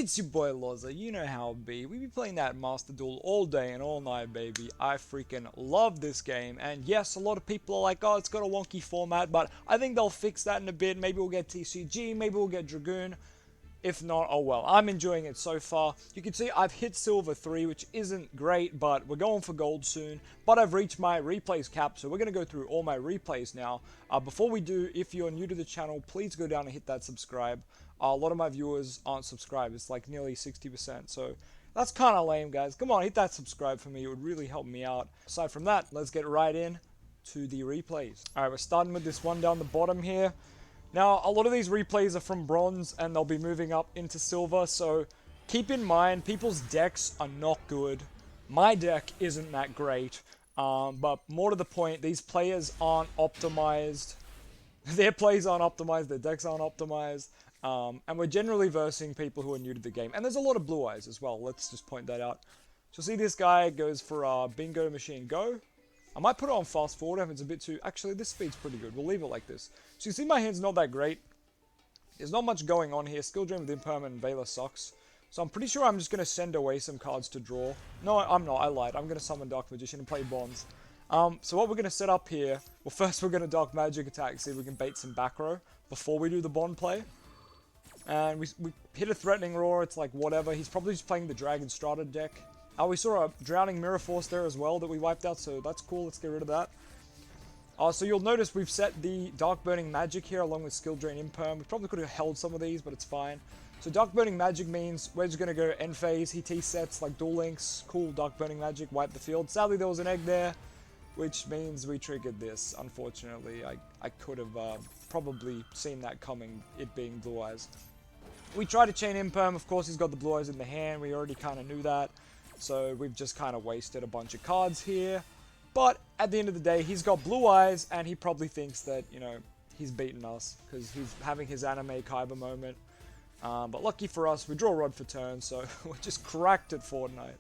It's your boy LOZA, you know how it be. We be playing that Master Duel all day and all night, baby. I freaking love this game. And yes, a lot of people are like, oh, it's got a wonky format, but I think they'll fix that in a bit. Maybe we'll get TCG, maybe we'll get Dragoon. If not, oh well. I'm enjoying it so far. You can see I've hit Silver 3, which isn't great, but we're going for Gold soon. But I've reached my replays cap, so we're going to go through all my replays now. Before we do, if you're new to the channel, please go down and hit that subscribe. A lot of my viewers aren't subscribed. It's like nearly 60%, so that's kind of lame, guys. Come on, hit that subscribe for me. It would really help me out. Aside from that, let's get right in to the replays. Alright, we're starting with this one down the bottom here. Now, a lot of these replays are from bronze, and they'll be moving up into silver, so keep in mind, people's decks are not good. My deck isn't that great, but more to the point, these players aren't optimized. Their plays aren't optimized, their decks aren't optimized, and we're generally versing people who are new to the game. And there's a lot of blue eyes as well, let's just point that out. So see this guy goes for Bingo Machine Go. I might put it on fast forward if it's a bit too... Actually, this speed's pretty good. We'll leave it like this. So you see my hand's not that great. There's not much going on here. Skill Drain with Imperm and Veiler sucks. So I'm pretty sure I'm just going to send away some cards to draw. No, I'm not. I lied. I'm going to summon Dark Magician and play Bonds. So what we're going to set up here... Well, first we're going to Dark Magic attack, see if we can bait some back row before we do the Bond play. And we hit a Threatening Roar. It's like whatever. He's probably just playing the Dragon Strata deck. We saw a Drowning Mirror Force there as well that we wiped out, so that's cool. Let's get rid of that. So you'll notice we've set the Dark Burning Magic here along with Skill Drain Imperm. We probably could have held some of these, but it's fine. So Dark Burning Magic means we're just going to go end phase. He T-sets like Duel Links. Cool, Dark Burning Magic, wipe the field. Sadly, there was an egg there, which means we triggered this. Unfortunately, I could have probably seen that coming, it being Blue Eyes. We try to chain Imperm. Of course, he's got the Blue Eyes in the hand. We already kind of knew that. So we've just kind of wasted a bunch of cards here. But at the end of the day, he's got blue eyes, and he probably thinks that, you know, he's beaten us because he's having his anime Kaiba moment. But lucky for us, we draw Rod for turn, so we're just cracked at Fortnite.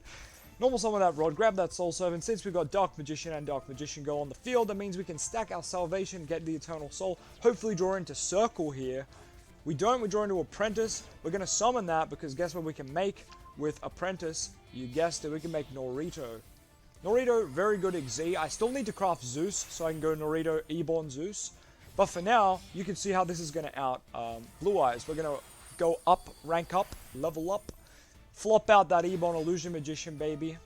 Normal summon that Rod, grab that Soul Servant. Since we've got Dark Magician and Dark Magician go on the field, that means we can stack our Salvation, get the Eternal Soul, hopefully draw into Circle here. We don't, we draw into Apprentice. We're going to summon that because guess what we can make with Apprentice? You guessed it, we can make Norito. Norito, very good Exi. I still need to craft Zeus, so I can go Norito, Eborn, Zeus. But for now, you can see how this is going to out Blue Eyes. We're going to go up, rank up, level up. Flop out that Eborn Illusion Magician, baby.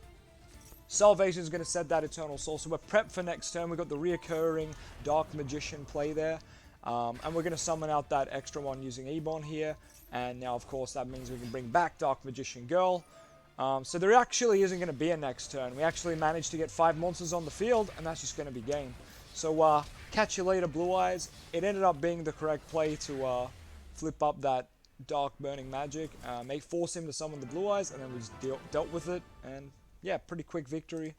Salvation is going to set that Eternal Soul. So we're prepped for next turn. We've got the reoccurring Dark Magician play there. And we're going to summon out that extra one using Eborn here. And now, of course, that means we can bring back Dark Magician Girl. So there actually isn't going to be a next turn. We actually managed to get 5 monsters on the field, and that's just going to be game. So, catch you later, Blue Eyes. It ended up being the correct play to flip up that Dark Burning Magic, force him to summon the Blue Eyes, and then we just dealt with it. And, yeah, pretty quick victory.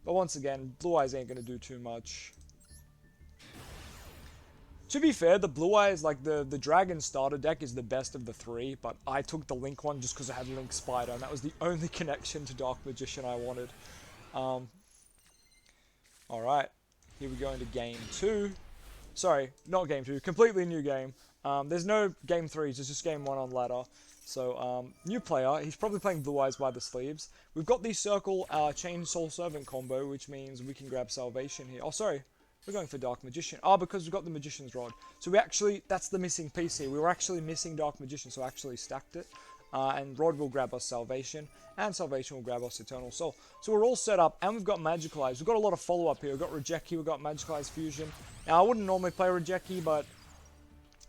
But once again, Blue Eyes ain't going to do too much. To be fair, the Blue Eyes, like the Dragon Starter deck is the best of the three, but I took the Link one just because I had Link Spider, and that was the only connection to Dark Magician I wanted. Alright, here we go into Game 2. Sorry, not Game 2, completely new game. There's no Game 3s, it's just Game 1 on ladder. So, new player, he's probably playing Blue Eyes by the sleeves. We've got the Circle Chain Soul Servant combo, which means we can grab Salvation here. Oh, sorry. We're going for Dark Magician. Oh, because we've got the Magician's Rod. So we actually, that's the missing piece here. We were actually missing Dark Magician, so I actually stacked it. And Rod will grab us Salvation, and Salvation will grab us Eternal Soul. So we're all set up, and we've got Magical Eyes. We've got a lot of follow-up here. We've got Rejeki, we've got Magical Eyes Fusion. Now, I wouldn't normally play Rejeki, but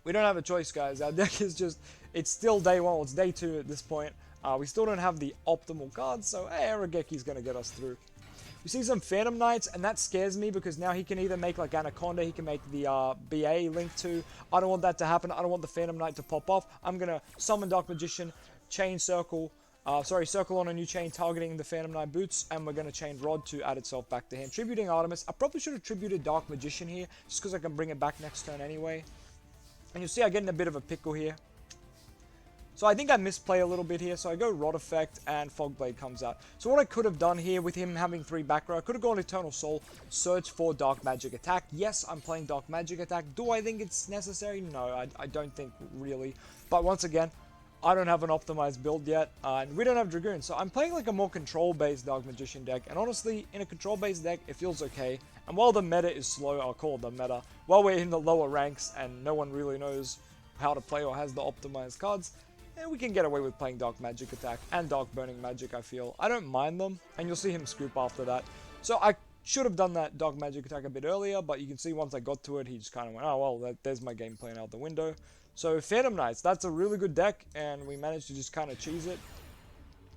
we don't have a choice, guys. Our deck is just, it's still day 1, well, it's day 2 at this point. We still don't have the optimal cards, so hey, Regeki's going to get us through. You see some Phantom Knights, and that scares me because now he can either make like Anaconda, he can make the BA Link 2. I don't want that to happen. I don't want the Phantom Knight to pop off. I'm going to summon Dark Magician, chain Circle, Circle on a new chain targeting the Phantom Knight boots, and we're going to chain Rod to add itself back to hand. Tributing Artemis. I probably should have tributed Dark Magician here, just because I can bring it back next turn anyway. And you'll see I get in a bit of a pickle here. So I think I misplay a little bit here, so I go Rod Effect and Fogblade comes out. So what I could have done here with him having 3 back row, I could have gone Eternal Soul, search for Dark Magic Attack. Yes, I'm playing Dark Magic Attack. Do I think it's necessary? No, I don't think really. But once again, I don't have an optimized build yet, and we don't have Dragoon, so I'm playing like a more control-based Dark Magician deck, and honestly, in a control-based deck, it feels okay. And while the meta is slow, I'll call it the meta, while we're in the lower ranks and no one really knows how to play or has the optimized cards, we can get away with playing Dark Magic Attack and Dark Burning Magic, I feel. I don't mind them, and you'll see him scoop after that. So I should have done that Dark Magic Attack a bit earlier, but you can see once I got to it, he just kind of went, oh well, there's my game plan out the window. So Phantom Knights, that's a really good deck, and we managed to just kind of cheese it.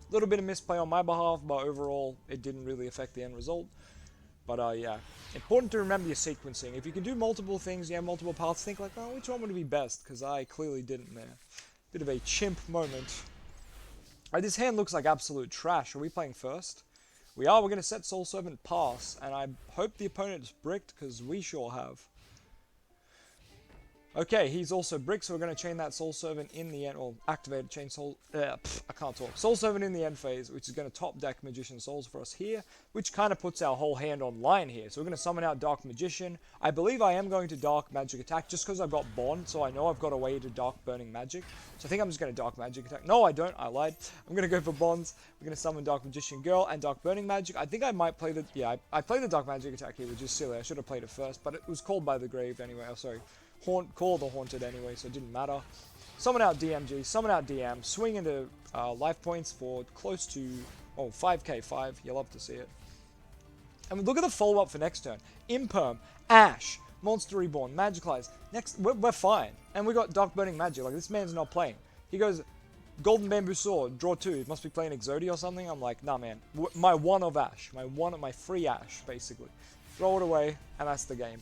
A little bit of misplay on my behalf, but overall, it didn't really affect the end result. But yeah, important to remember your sequencing. If you can do multiple things, you have multiple paths, think like, oh, which one would be best? Because I clearly didn't there. Bit of a chimp moment. Alright, this hand looks like absolute trash. Are we playing first? We are. We're going to set Soul Servant pass, and I hope the opponent's bricked, because we sure have. Okay, he's also bricked, so we're going to chain that Soul Servant in the end, or activate chain Soul, I can't talk. Soul Servant in the end phase, which is going to top deck Magician Souls for us here, which kind of puts our whole hand online here. So we're going to summon out Dark Magician. I believe I am going to Dark Magic Attack, just because I've got Bond, so I know I've got a way to Dark Burning Magic. So I think I'm just going to Dark Magic Attack. No, I don't, I lied. I'm going to go for Bonds. We're going to summon Dark Magician Girl and Dark Burning Magic. I think I might play the, yeah, I played the Dark Magic Attack here, which is silly. I should have played it first, but it was called by the grave anyway, oh sorry. Call the Haunted anyway, so it didn't matter. Summon out DMG, summon out DM, swing into life points for close to, 5k, 5. You'll love to see it. And look at the follow-up for next turn. Imperm, Ash, Monster Reborn, Magicalize. Next, we're fine. And we got Dark Burning Magic. Like, this man's not playing. He goes, Golden Bamboo Sword, draw 2. He must be playing Exodia or something. I'm like, nah, man. My one of Ash. My free Ash, basically. Throw it away, and that's the game.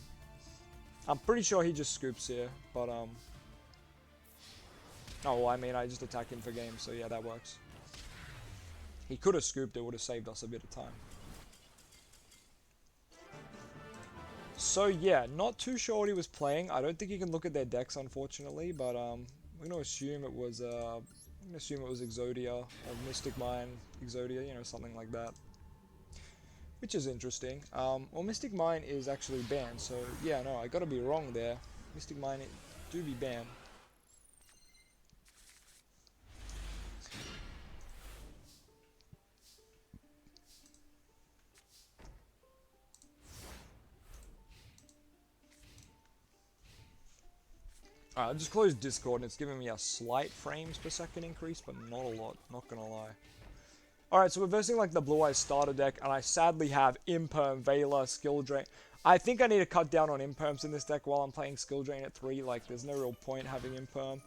I'm pretty sure he just scoops here, but, oh, well, I mean, I just attack him for game, so yeah, that works. He could have scooped, it would have saved us a bit of time. So, yeah, not too sure what he was playing. I don't think you can look at their decks, unfortunately, but, we're gonna assume it was, Exodia, or Mystic Mine, Exodia, you know, something like that. Which is interesting. Well, Mystic Mine is actually banned, so yeah, no, I gotta be wrong there. Mystic Mine do be banned. Alright, I just closed Discord and it's giving me a slight frames per second increase, but not a lot, not gonna lie. Alright, so we're versing like the Blue Eyes starter deck, and I sadly have Imperm, Veiler, Skill Drain. I think I need to cut down on Imperms in this deck while I'm playing Skill Drain at 3, like there's no real point having Imperm.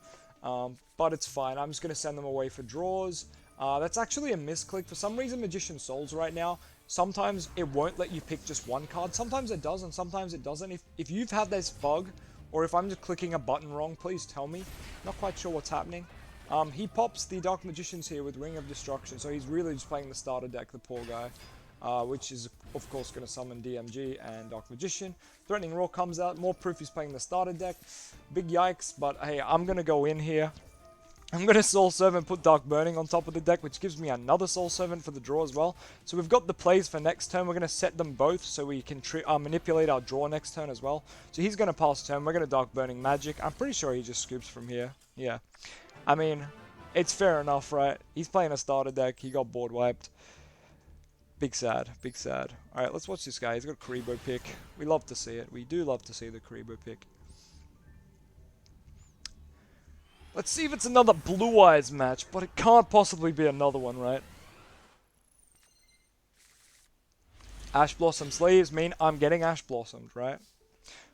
But it's fine, I'm just going to send them away for draws. That's actually a misclick. For some reason, Magician Souls right now, sometimes it won't let you pick just one card. Sometimes it does, and sometimes it doesn't. If you've had this bug, or if I'm just clicking a button wrong, please tell me. Not quite sure what's happening. He pops the Dark Magicians here with Ring of Destruction, so he's really just playing the starter deck, the poor guy. Which is, of course, going to summon DMG and Dark Magician. Threatening Roar comes out, more proof he's playing the starter deck. Big yikes, but hey, I'm going to go in here. I'm going to Soul Servant, put Dark Burning on top of the deck, which gives me another Soul Servant for the draw as well. So we've got the plays for next turn. We're going to set them both so we can manipulate our draw next turn as well. So he's going to pass turn. We're going to Dark Burning Magic. I'm pretty sure he just scoops from here. Yeah. I mean, it's fair enough, right? He's playing a starter deck. He got board wiped. Big sad. Big sad. Alright, let's watch this guy. He's got a Karibo pick. We love to see it. We do love to see the Karibo pick. Let's see if it's another Blue Eyes match, but it can't possibly be another one, right? Ash Blossom sleeves mean I'm getting Ash Blossomed, right?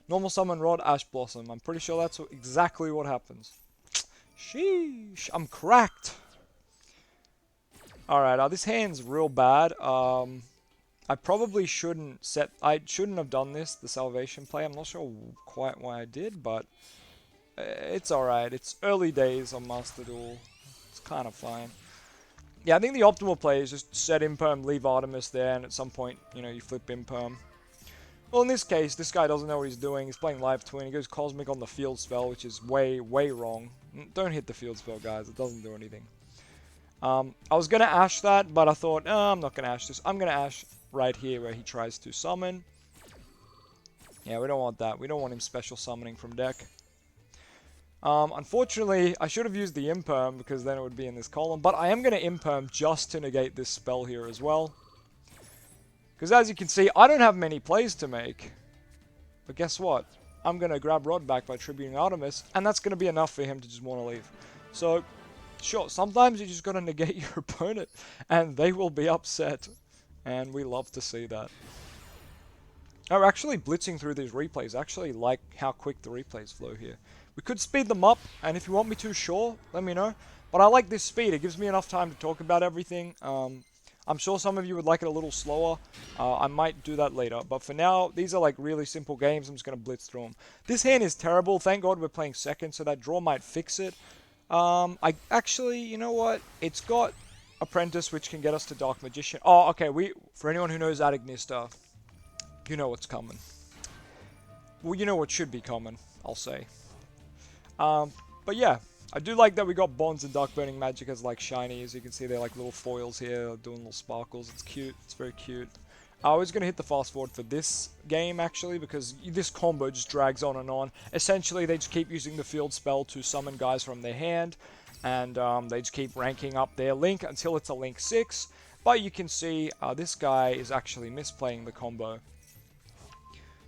Normal Summon Rod, Ash Blossom. I'm pretty sure that's exactly what happens. Sheesh, I'm cracked. Alright, this hand's real bad. I probably shouldn't have done this, the Salvation play. I'm not sure quite why I did, but it's alright. It's early days on Master Duel. It's kind of fine. Yeah, I think the optimal play is just set Imperm, leave Artemis there, and at some point, you know, you flip Imperm. Well, in this case, this guy doesn't know what he's doing. He's playing Live Twin. He goes Cosmic on the field spell, which is way, way wrong. Don't hit the field spell, guys. It doesn't do anything. I was going to Ash that, but I thought, oh, I'm not going to Ash this. I'm going to Ash right here where he tries to summon. Yeah, we don't want that. We don't want him special summoning from deck. Unfortunately, I should have used the imperm because then it would be in this column. But I am going to imperm just to negate this spell here as well. Because as you can see, I don't have many plays to make. But guess what? I'm going to grab Rod back by tributing Artemis. And that's going to be enough for him to just want to leave. So, sure, sometimes you just got to negate your opponent. And they will be upset. And we love to see that. Oh, we're actually blitzing through these replays. I actually like how quick the replays flow here. We could speed them up, and if you want me to, sure, let me know. But I like this speed. It gives me enough time to talk about everything. I'm sure some of you would like it a little slower. I might do that later. But for now, these are like really simple games. I'm just going to blitz through them. This hand is terrible. Thank God we're playing second, so that draw might fix it. I actually, you know what? It's got Apprentice, which can get us to Dark Magician. Oh, okay. For anyone who knows Adignista, you know what's coming. Well, you know what should be coming, I'll say. But yeah, I do like that we got Bonds and Dark Burning Magic as like shiny. As you can see, they're like little foils here, doing little sparkles. It's cute. It's very cute. I was going to hit the fast forward for this game, actually, because this combo just drags on and on. Essentially, they just keep using the field spell to summon guys from their hand, and they just keep ranking up their Link until it's a Link 6. But you can see this guy is actually misplaying the combo.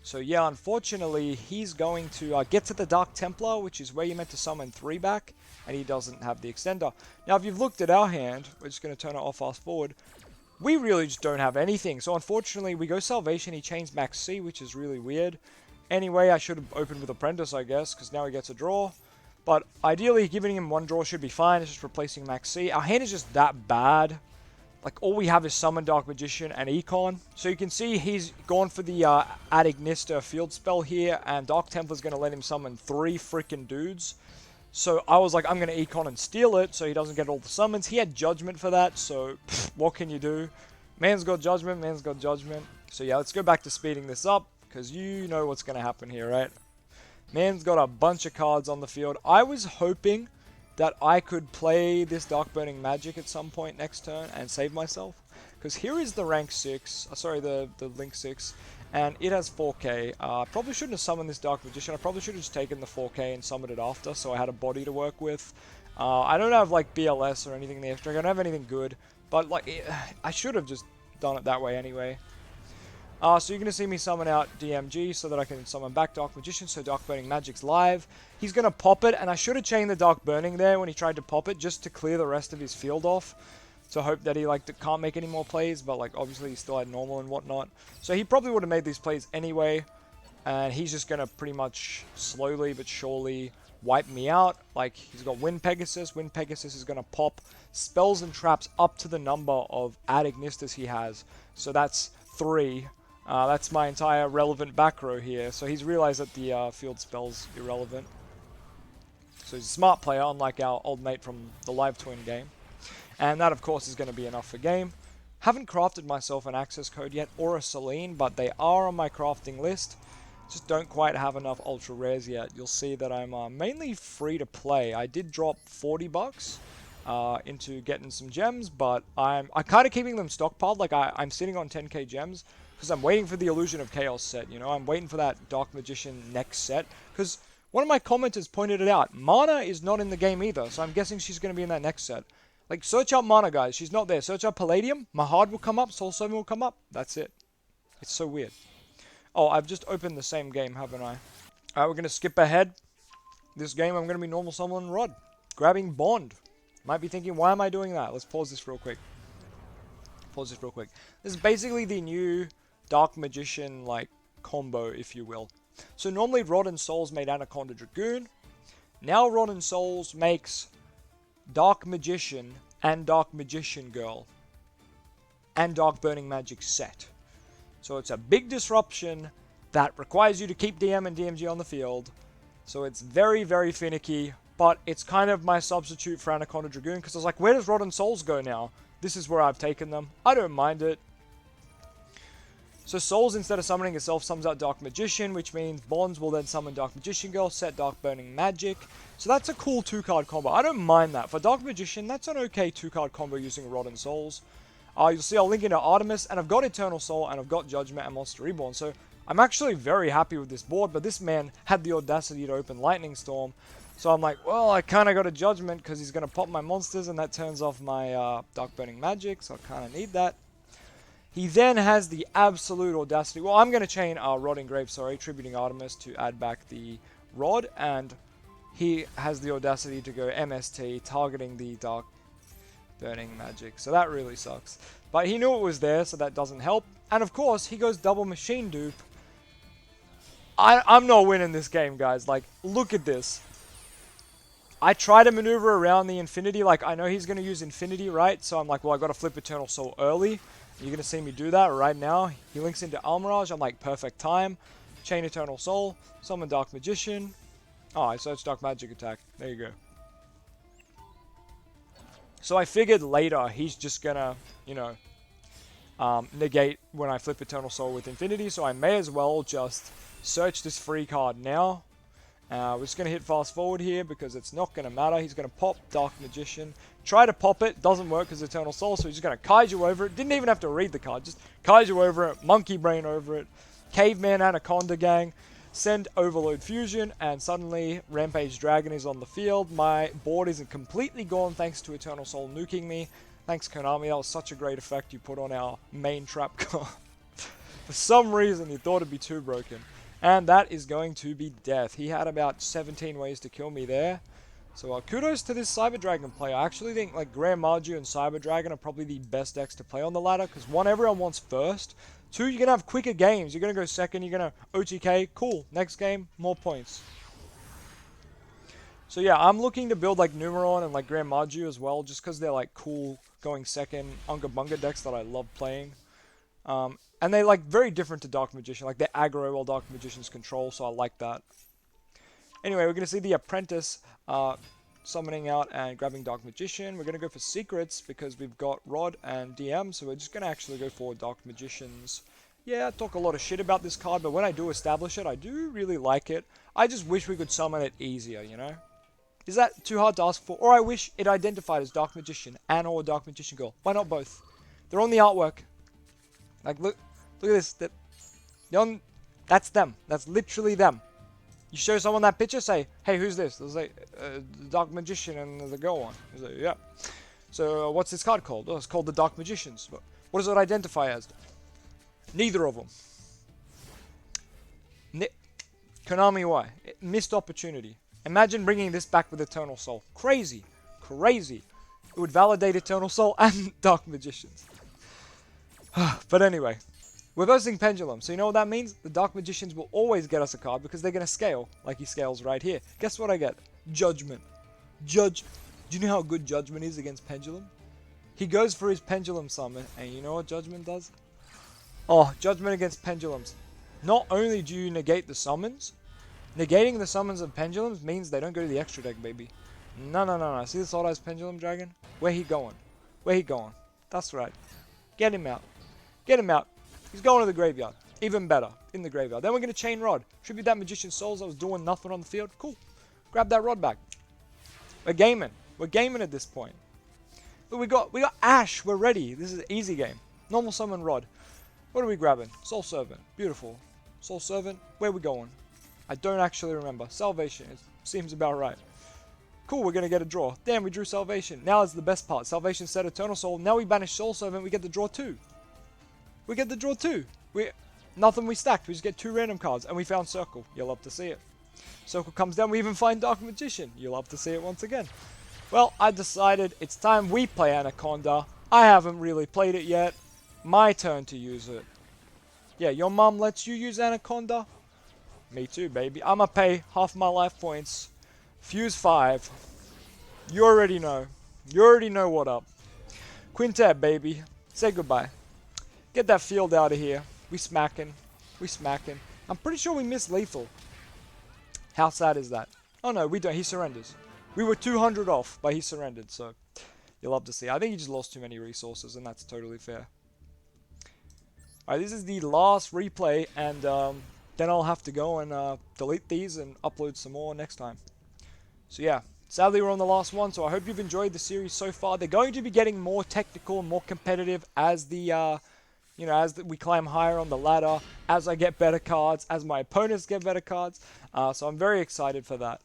So yeah, unfortunately, he's going to get to the Dark Templar, which is where you're meant to summon 3 back, and he doesn't have the extender. Now, if you've looked at our hand, we're just going to turn it off fast forward, we really just don't have anything. So unfortunately, we go Salvation, he chains Max C, which is really weird. Anyway, I should have opened with Apprentice, I guess, because now he gets a draw. But ideally, giving him 1 draw should be fine. It's just replacing Max C. Our hand is just that bad. Like, all we have is Summon Dark Magician and Econ. So you can see he's gone for the Adignista field spell here, and Dark Templar's going to let him summon 3 freaking dudes. So I was like, I'm going to Econ and steal it so he doesn't get all the summons. He had Judgment for that, so what can you do? Man's got Judgment, man's got Judgment. So yeah, let's go back to speeding this up, because you know what's going to happen here, right? Man's got a bunch of cards on the field. I was hoping that I could play this Dark Burning Magic at some point next turn and save myself. Because here is the rank 6, sorry, the Link 6, and it has 4k. I probably shouldn't have summoned this Dark Magician. I probably should have just taken the 4k and summoned it after, so I had a body to work with. I don't have, like, BLS or anything there. I don't have anything good, but, like, I should have just done it that way anyway. So you're going to see me summon out DMG so that I can summon back Dark Magician, so Dark Burning Magic's live. He's going to pop it, and I should have chained the Dark Burning there when he tried to pop it, just to clear the rest of his field off. So hope that he can't make any more plays, but like obviously he still had normal and whatnot. So he probably would have made these plays anyway, and he's just going to pretty much slowly but surely wipe me out. Like, he's got Wind Pegasus. Wind Pegasus is going to pop spells and traps up to the number of Adignistas he has. So that's 3. That's my entire relevant back row here. So he's realized that the field spell's irrelevant. So he's a smart player, unlike our old mate from the Live Twin game. And that, of course, is going to be enough for game. Haven't crafted myself an access code yet, or a Selene, but they are on my crafting list. Just don't quite have enough ultra rares yet. You'll see that I'm mainly free to play. I did drop 40 bucks into getting some gems, but I'm kind of keeping them stockpiled. Like, I'm sitting on 10k gems because I'm waiting for the Illusion of Chaos set, you know? I'm waiting for that Dark Magician next set, because one of my commenters pointed it out. Mana is not in the game either, so I'm guessing she's going to be in that next set. Like, search up Mana, guys. She's not there. Search up Palladium. Mahad will come up. Soul Servant will come up. That's it. It's so weird. Oh, I've just opened the same game, haven't I? Alright, we're going to skip ahead. This game, I'm going to be normal summon Rod. Grabbing Bond. Might be thinking, why am I doing that? Let's pause this real quick. Pause this real quick. This is basically the new Dark Magician, like, combo, if you will. So normally Rod and Souls made Anaconda Dragoon. Now Rod and Souls makes Dark Magician and Dark Magician Girl. And Dark Burning Magic set. So it's a big disruption that requires you to keep DM and DMG on the field. So it's very, very finicky. But it's kind of my substitute for Anaconda Dragoon. Because I was like, where does Rod and Souls go now? This is where I've taken them. I don't mind it. So Souls, instead of summoning itself, summons out Dark Magician, which means Bonds will then summon Dark Magician Girl, set Dark Burning Magic. So that's a cool 2-card combo. I don't mind that. For Dark Magician, that's an okay 2-card combo using Rod and Souls. You'll see I'll link into Artemis, and I've got Eternal Soul, and I've got Judgment and Monster Reborn. So I'm actually very happy with this board, but this man had the audacity to open Lightning Storm. So I'm like, well, I kind of got a judgment because he's going to pop my monsters and that turns off my Dark Burning Magic, so I kind of need that. He then has the absolute audacity. Well, I'm going to chain Rod Engraved, sorry, Tributing Artemis to add back the Rod, and he has the audacity to go MST, targeting the Dark Burning Magic. So that really sucks. But he knew it was there, so that doesn't help. And of course, he goes double Machine Dupe. I'm not winning this game, guys. Like, look at this. I try to maneuver around the Infinity. Like, I know he's going to use Infinity, right? So I'm like, well, I got to flip Eternal Soul early. You're going to see me do that right now. He links into Almirage. I'm like, perfect time. Chain Eternal Soul. Summon Dark Magician. Oh, I searched Dark Magic attack. There you go. So I figured later he's just going to, you know, negate when I flip Eternal Soul with Infinity. So I may as well just search this free card now. We're just going to hit fast forward here because it's not going to matter. He's going to pop Dark Magician. Try to pop it. Doesn't work because Eternal Soul. So he's just going to Kaiju over it. Didn't even have to read the card. Just Kaiju over it. Monkey Brain over it. Caveman Anaconda Gang. Send Overload Fusion. And suddenly Rampage Dragon is on the field. My board isn't completely gone thanks to Eternal Soul nuking me. Thanks Konami. That was such a great effect you put on our main trap card. For some reason you thought it'd be too broken. And that is going to be death. He had about 17 ways to kill me there. So kudos to this Cyber Dragon player. I actually think like Grand Marju and Cyber Dragon are probably the best decks to play on the ladder. Because one, everyone wants first. Two, you're going to have quicker games. You're going to go second. You're going to OTK. Cool. Next game, more points. So yeah, I'm looking to build like Numeron and like Grand Marju as well. Just because they're like cool going second Unga Bunga decks that I love playing. And they're like very different to Dark Magician. Like they're aggro while Dark Magician's control, so I like that. Anyway, we're going to see the Apprentice summoning out and grabbing Dark Magician. We're going to go for Secrets because we've got Rod and DM, so we're just going to actually go for Dark Magicians. Yeah, I talk a lot of shit about this card, but when I do establish it, I do really like it. I just wish we could summon it easier, you know? Is that too hard to ask for? Or I wish it identified as Dark Magician and or Dark Magician Girl. Why not both? They're on the artwork. Like, look at this. That's them. That's literally them. You show someone that picture, say, hey, who's this? They'll say, the Dark Magician and the girl one. They'll say, yeah. So, what's this card called? Oh, it's called the Dark Magicians. But what does it identify as? Neither of them. Konami, why? Missed opportunity. Imagine bringing this back with Eternal Soul. Crazy. Crazy. It would validate Eternal Soul and Dark Magicians. But anyway, we're versing Pendulum, so you know what that means? The Dark Magicians will always get us a card because they're going to scale, like he scales right here. Guess what I get? Judgment. Do you know how good Judgment is against Pendulum? He goes for his Pendulum summon, and you know what Judgment does? Oh, Judgment against Pendulums. Not only do you negate the summons, negating the summons of Pendulums means they don't go to the extra deck, baby. No. See this odd-eyes Pendulum Dragon? Where he going? Where he going? That's right. Get him out. Get him out. He's going to the graveyard. Even better. In the graveyard. Then we're going to chain Rod. Tribute that Magician's Souls that was doing nothing on the field. Cool. Grab that Rod back. We're gaming. We're gaming at this point. But we got Ash. We're ready. This is an easy game. Normal summon Rod. What are we grabbing? Soul Servant. Beautiful. Soul Servant. Where are we going? I don't actually remember. Salvation. It seems about right. Cool, we're going to get a draw. Damn, we drew Salvation. Now is the best part. Salvation set Eternal Soul. Now we banish Soul Servant. We get the draw 2. We get the draw 2. Nothing we stacked. We just get 2 random cards. And we found Circle. You'll love to see it. Circle comes down. We even find Dark Magician. You'll love to see it once again. Well, I decided it's time we play Anaconda. I haven't really played it yet. My turn to use it. Yeah, your mom lets you use Anaconda? Me too, baby. I'ma pay half my life points. Fuse 5. You already know. You already know what up. Quintet, baby. Say goodbye. Get that field out of here. We smacking. We smacking. I'm pretty sure we missed lethal. How sad is that? Oh no, we don't. He surrenders. We were 200 off, but he surrendered, so you'll love to see. I think he just lost too many resources, and that's totally fair. Alright, this is the last replay, and then I'll have to go and delete these and upload some more next time. So yeah, sadly we're on the last one, so I hope you've enjoyed the series so far. They're going to be getting more technical and more competitive as the, we climb higher on the ladder, as I get better cards, as my opponents get better cards. So I'm very excited for that.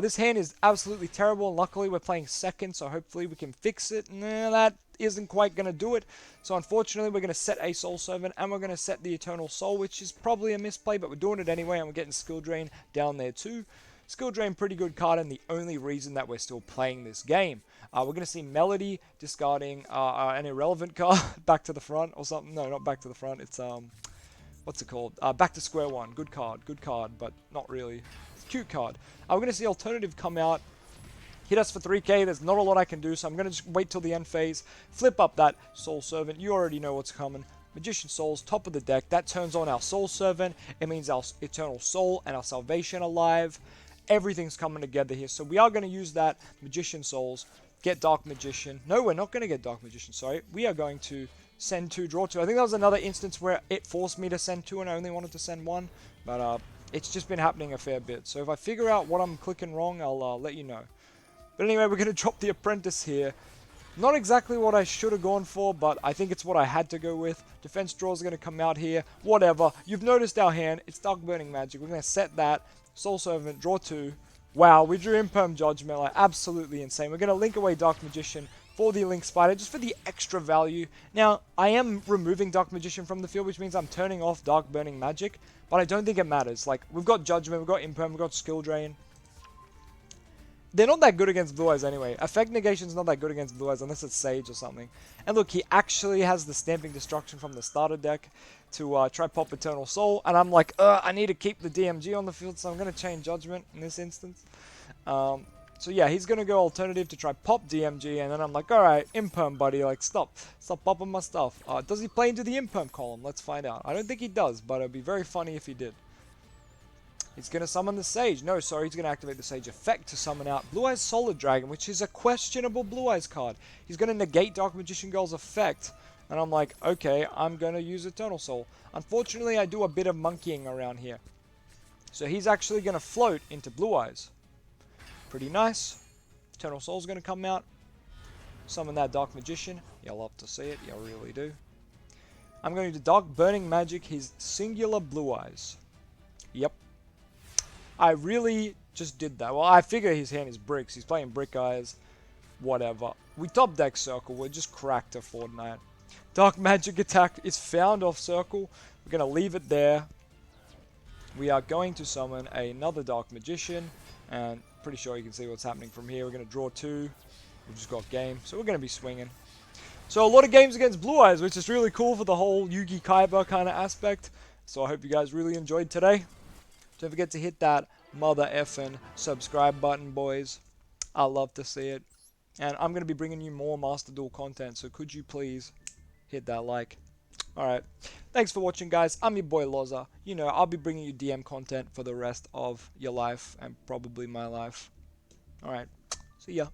This hand is absolutely terrible, and luckily we're playing second, so hopefully we can fix it. Nah, that isn't quite going to do it. So unfortunately, we're going to set a Soul Servant, and we're going to set the Eternal Soul, which is probably a misplay, but we're doing it anyway, and we're getting Skill Drain down there too. Skill Drain, pretty good card, and the only reason that we're still playing this game. We're going to see Melody discarding an irrelevant card back to the front or something. No, not back to the front. It's, what's it called? Back to square one. Good card, but not really. It's a cute card. We're going to see Alternative come out, hit us for 3k. There's not a lot I can do, so I'm going to just wait till the end phase, flip up that Soul Servant. You already know what's coming. Magician Souls, top of the deck. That turns on our Soul Servant. It means our Eternal Soul and our Salvation alive. Everything's coming together here. So we are going to use that Magician Souls, get Dark Magician. No, we're not going to get Dark Magician, sorry. We are going to send 2, draw 2. I think that was another instance where it forced me to send 2 and I only wanted to send 1. But it's just been happening a fair bit. So if I figure out what I'm clicking wrong, I'll let you know. But anyway, we're going to drop the Apprentice here. Not exactly what I should have gone for, but I think it's what I had to go with. Defense draw is going to come out here. Whatever. You've noticed our hand. It's Dark Burning Magic. We're going to set that. Soul Servant, draw 2. Wow, we drew Imperm Judgment. Like, absolutely insane. We're going to link away Dark Magician for the Link Spider, just for the extra value. Now, I am removing Dark Magician from the field, which means I'm turning off Dark Burning Magic, but I don't think it matters. Like, we've got Judgment, we've got Imperm, we've got Skill Drain. They're not that good against Blue Eyes anyway. Effect Negation's not that good against Blue Eyes unless it's Sage or something. And look, he actually has the Stamping Destruction from the starter deck to try pop Eternal Soul. And I'm like, I need to keep the DMG on the field, so I'm going to chain Judgment in this instance. So yeah, he's going to go Alternative to try pop DMG, and then I'm like, alright, Imperm, buddy, like, stop popping my stuff. Does he play into the Imperm column? Let's find out. I don't think he does, but it'd be very funny if he did. He's going to summon the Sage. No, sorry, he's going to activate the Sage effect to summon out Blue Eyes Solid Dragon, which is a questionable Blue Eyes card. He's going to negate Dark Magician Girl's effect, and I'm like, okay, I'm going to use Eternal Soul. Unfortunately, I do a bit of monkeying around here. So he's actually going to float into Blue Eyes. Pretty nice. Eternal Soul's going to come out. Summon that Dark Magician. You'll love to see it. You really do. I'm going to do Dark Burning Magic, his singular Blue Eyes. Yep. I really just did that. Well, I figure his hand is bricks. He's playing Brick Eyes. Whatever. We top deck Circle. We're just cracked to Fortnite. Dark Magic attack is found off Circle. We're going to leave it there. We are going to summon another Dark Magician. And pretty sure you can see what's happening from here. We're going to draw 2. We've just got game. So we're going to be swinging. So a lot of games against Blue Eyes, which is really cool for the whole Yugi Kaiba kind of aspect. So I hope you guys really enjoyed today. Don't forget to hit that mother effing subscribe button, boys. I love to see it. And I'm going to be bringing you more Master Duel content, so could you please hit that like. Alright, thanks for watching, guys. I'm your boy LOZA. You know, I'll be bringing you DM content for the rest of your life and probably my life. Alright, see ya.